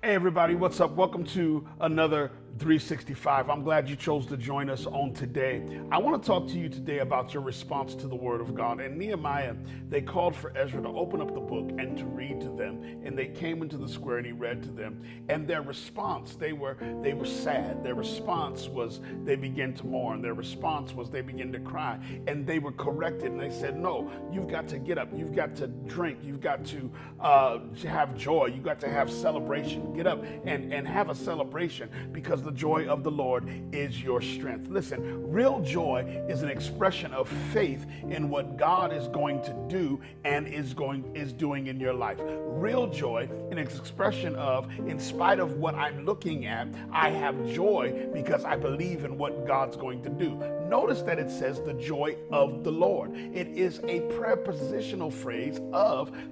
Hey everybody, what's up? Welcome to another 365. I'm glad you chose to join us on today. I want to talk to you today about your response to the Word of God. And Nehemiah, they called for Ezra to open up the book and to read to them. And they came into the square and he read to them. And their response, they were sad. Their response was they began to mourn. Their response was they began to cry. And they were corrected. And they said, no, you've got to get up. You've got to drink. You've got to have joy. You've got to have celebration. Get up and have a celebration, because the joy of the Lord is your strength. Listen, real joy is an expression of faith in what God is going to do and is doing in your life. Real joy, an expression of, in spite of what I'm looking at, I have joy because I believe in what God's going to do. Notice that it says the joy of the Lord. It is a prepositional phrase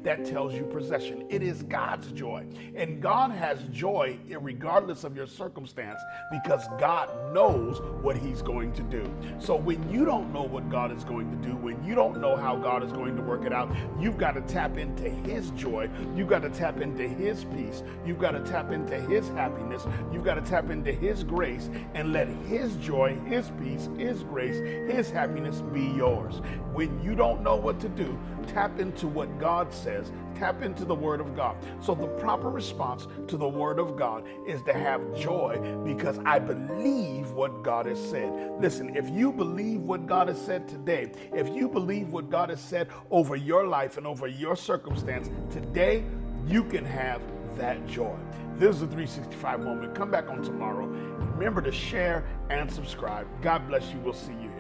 that tells you possession. It is God's joy. And God has joy regardless of your circumstance, because God knows what he's going to do. So when you don't know what God is going to do, when you don't know how God is going to work it out, you've got to tap into his joy. You've got to tap into his peace. You've got to tap into his happiness. You've got to tap into his grace and let his joy, his peace, his grace, his happiness be yours. When you don't know what to do, tap into what God says. Tap into the Word of God. So the proper response to the Word of God is to have joy, because I believe what God has said. Listen, if you believe what God has said today, if you believe what God has said over your life and over your circumstance, today you can have that joy. This is a 365 moment. Come back on tomorrow. Remember to share and subscribe. God bless you. We'll see you.